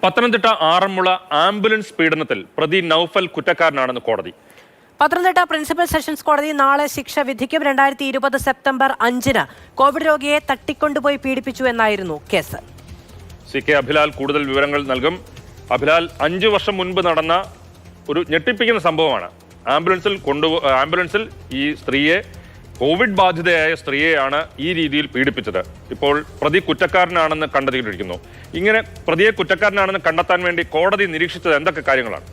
Pathanamthitta Aranmula ambulance പീഡനത്തിൽ പ്രതി നൌഫൽ കുറ്റക്കാരനാണെന്ന് കോടതി. Pathanamthitta principal sessions കോടതി നാളെ ശിക്ഷ വിധിക്കും. 2020 സെപ്റ്റംബർ 5-ന് കോവിഡ് രോഗിയെ തട്ടിക്കൊണ്ടുപോയി പീഡിപ്പിച്ചു എന്നായിരുന്നു കേസ്. CK അഭിലാൽ കൂടുതൽ വിവരങ്ങൾ നൽകും. അഭിലാൽ, 5 വർഷം മുൻപ് നടന്ന ഒരു ഞെട്ടിപ്പിക്കുന്ന സംഭവമാണ്. ആംബുലൻസിൽ ഈ സ്ത്രീയെ, കോവിഡ് ബാധിതയായ സ്ത്രീയെയാണ് ഈ രീതിയിൽ പീഡിപ്പിച്ചത്. ഇപ്പോൾ പ്രതി കുറ്റക്കാരനാണെന്ന് കണ്ടെത്തിയിരിക്കുന്നു. ഇങ്ങനെ പ്രതിയെ കുറ്റക്കാരനാണെന്ന് കണ്ടെത്താൻ വേണ്ടി കോടതി നിരീക്ഷിച്ചത് എന്തൊക്കെ കാര്യങ്ങളാണ്?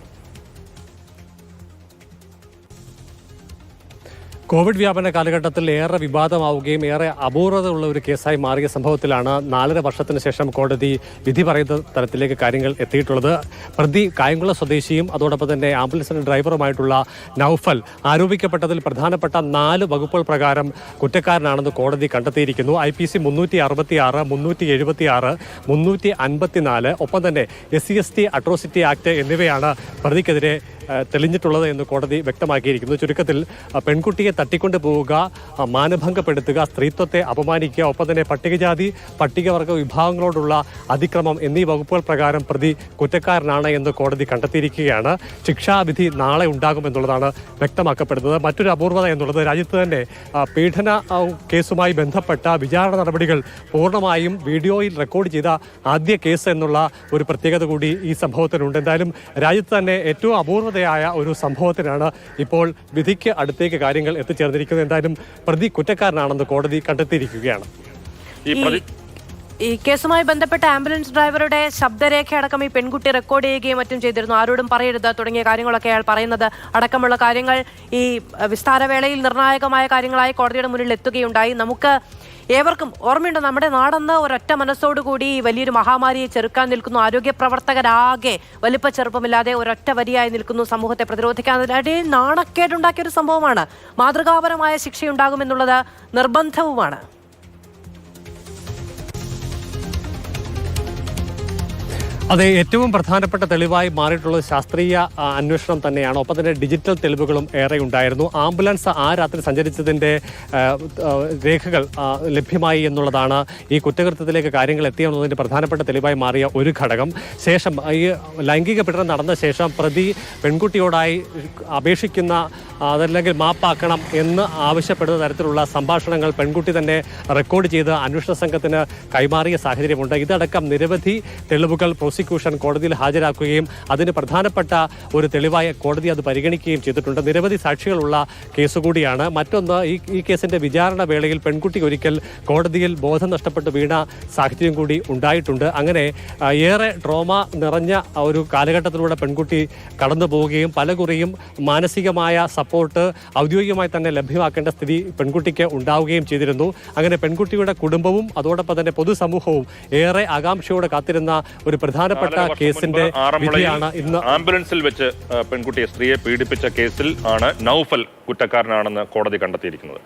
കോവിഡ് വ്യാപന കാലഘട്ടത്തിൽ ഏറെ വിവാദമാവുകയും ഏറെ അപൂർവതയുള്ള ഒരു കേസായി മാറിയ സംഭവത്തിലാണ് 4.5 വർഷത്തിന് ശേഷം കോടതി വിധി പറയുന്ന തരത്തിലേക്ക് കാര്യങ്ങൾ എത്തിയിട്ടുള്ളത്. പ്രതി കായംകുളം സ്വദേശിയും അതോടൊപ്പം തന്നെ ആംബുലൻസിന്റെ ഡ്രൈവറുമായിട്ടുള്ള നൌഫൽ ആരോപിക്കപ്പെട്ടതിൽ പ്രധാനപ്പെട്ട 4 വകുപ്പുകൾ പ്രകാരം കുറ്റക്കാരനാണെന്ന് കോടതി കണ്ടെത്തിയിരിക്കുന്നു. IPC 366, 376, 354, ഒപ്പം തന്നെ SC/ST അട്രോസിറ്റി ആക്ട് എന്നിവയാണ് പ്രതിക്കെതിരെ തെളിഞ്ഞിട്ടുള്ളത് എന്ന് കോടതി വ്യക്തമാക്കിയിരിക്കുന്നു. ചുരുക്കത്തിൽ പെൺകുട്ടിയെ തട്ടിക്കൊണ്ടു പോവുക, മാനഭംഗപ്പെടുത്തുക, സ്ത്രീത്വത്തെ അപമാനിക്കുക, ഒപ്പം തന്നെ പട്ടികജാതി പട്ടികവർഗ വിഭാഗങ്ങളോടുള്ള അതിക്രമം എന്നീ വകുപ്പുകൾ പ്രകാരം പ്രതി കുറ്റക്കാരനാണ് എന്ന് കോടതി കണ്ടെത്തിയിരിക്കുകയാണ്. ശിക്ഷാവിധി നാളെ ഉണ്ടാകുമെന്നുള്ളതാണ് വ്യക്തമാക്കപ്പെടുന്നത്. മറ്റൊരു അപൂർവത എന്നുള്ളത്, രാജ്യത്ത് തന്നെ പീഡന കേസുമായി ബന്ധപ്പെട്ട വിചാരണ നടപടികൾ പൂർണ്ണമായും വീഡിയോയിൽ റെക്കോർഡ് ചെയ്ത ആദ്യ കേസ് എന്നുള്ള ഒരു പ്രത്യേകത കൂടി ഈ സംഭവത്തിനുണ്ട്. എന്തായാലും രാജ്യത്ത് തന്നെ ഏറ്റവും അപൂർവതയായ ഒരു സംഭവത്തിനാണ് ഇപ്പോൾ വിധിക്ക് അടുത്തേക്ക് കാര്യങ്ങൾ എത്തിച്ചേർന്നിരിക്കുന്നത്. എന്തായാലും പ്രതി കുറ്റക്കാരനാണെന്ന് കോടതി കണ്ടെത്തിയിരിക്കുകയാണ്. ഈ കേസുമായി ബന്ധപ്പെട്ട ആംബുലൻസ് ഡ്രൈവറുടെ ശബ്ദരേഖ അടക്കം ഈ പെൺകുട്ടി റെക്കോർഡ് ചെയ്യുകയും മറ്റും ചെയ്തിരുന്നു. ആരോടും പറയരുത് തുടങ്ങിയ കാര്യങ്ങളൊക്കെ അയാൾ പറയുന്നത് അടക്കമുള്ള കാര്യങ്ങൾ ഈ വിസ്താരവേളയിൽ നിർണായകമായ കാര്യങ്ങളായി കോടതിയുടെ മുന്നിൽ എത്തുകയുണ്ടായി. നമുക്ക് ഏവർക്കും ഓർമ്മയുണ്ട്, നമ്മുടെ നാടെന്ന് ഒരൊറ്റ മനസ്സോടുകൂടി വലിയൊരു മഹാമാരിയെ ചെറുക്കാൻ നിൽക്കുന്നു. ആരോഗ്യ പ്രവർത്തകരാകെ വലിപ്പ ചെറുപ്പമില്ലാതെ ഒരൊറ്റ വരിയായി നിൽക്കുന്നു. സമൂഹത്തെ പ്രതിരോധിക്കാനിടെ നാണക്കേടുണ്ടാക്കിയ ഒരു സംഭവമാണ്. മാതൃകാപരമായ ശിക്ഷയുണ്ടാകുമെന്നുള്ളത് നിർബന്ധവുമാണ്. അതെ, ഏറ്റവും പ്രധാനപ്പെട്ട തെളിവായി മാറിയിട്ടുള്ളത് ശാസ്ത്രീയ അന്വേഷണം തന്നെയാണ്. ഒപ്പം തന്നെ ഡിജിറ്റൽ തെളിവുകളും ഏറെ ഉണ്ടായിരുന്നു. ആംബുലൻസ് ആ രാത്രി സഞ്ചരിച്ചതിൻ്റെ രേഖകൾ ലഭ്യമായി എന്നുള്ളതാണ് ഈ കുറ്റകൃത്യത്തിലേക്ക് കാര്യങ്ങൾ എത്തിയെന്നതിൻ്റെ പ്രധാനപ്പെട്ട തെളിവായി മാറിയ ഒരു ഘടകം. ശേഷം ഈ ലൈംഗിക പീഡനം നടന്ന ശേഷം പ്രതി പെൺകുട്ടിയോടായി അപേക്ഷിക്കുന്ന, അതല്ലെങ്കിൽ മാപ്പാക്കണം എന്ന് ആവശ്യപ്പെടുന്ന തരത്തിലുള്ള സംഭാഷണങ്ങൾ പെൺകുട്ടി തന്നെ റെക്കോർഡ് ചെയ്ത് അന്വേഷണ സംഘത്തിന് കൈമാറിയ സാഹചര്യമുണ്ട്. ഇതടക്കം നിരവധി തെളിവുകൾ പ്രോസിക്യൂഷൻ കോടതിയിൽ ഹാജരാക്കുകയും അതിന് പ്രധാനപ്പെട്ട ഒരു തെളിവായി കോടതി അത് പരിഗണിക്കുകയും ചെയ്തിട്ടുണ്ട്. നിരവധി സാക്ഷികളുള്ള കേസ് കൂടിയാണ്. മറ്റൊന്ന്, ഈ കേസിന്റെ വിചാരണ വേളയിൽ പെൺകുട്ടി ഒരിക്കൽ കോടതിയിൽ ബോധം നഷ്ടപ്പെട്ട് വീണ സാഹചര്യം കൂടി ഉണ്ടായിട്ടുണ്ട്. അങ്ങനെ ഏറെ ട്രോമ നിറഞ്ഞ ഒരു കാലഘട്ടത്തിലൂടെ പെൺകുട്ടി കടന്നു പോവുകയും പലകുറിയും മാനസികമായ സപ്പോർട്ട് ഔദ്യോഗികമായി തന്നെ ലഭ്യമാക്കേണ്ട സ്ഥിതി പെൺകുട്ടിക്ക് ഉണ്ടാവുകയും ചെയ്തിരുന്നു. അങ്ങനെ പെൺകുട്ടിയുടെ കുടുംബവും അതോടൊപ്പം തന്നെ പൊതുസമൂഹവും ഏറെ ആകാംക്ഷയോടെ കാത്തിരുന്ന ഒരു പ്രധാനപ്പെട്ട കേസിന്റെ വിധിയാണ് ഇന്ന്. ആംബുലൻസിൽ വെച്ച് സ്ത്രീയെ പീഡിപ്പിച്ച കേസിൽ ആണ് നൌഫൽ കുറ്റക്കാരനാണെന്ന് കോടതി കണ്ടെത്തിയിരിക്കുന്നത്.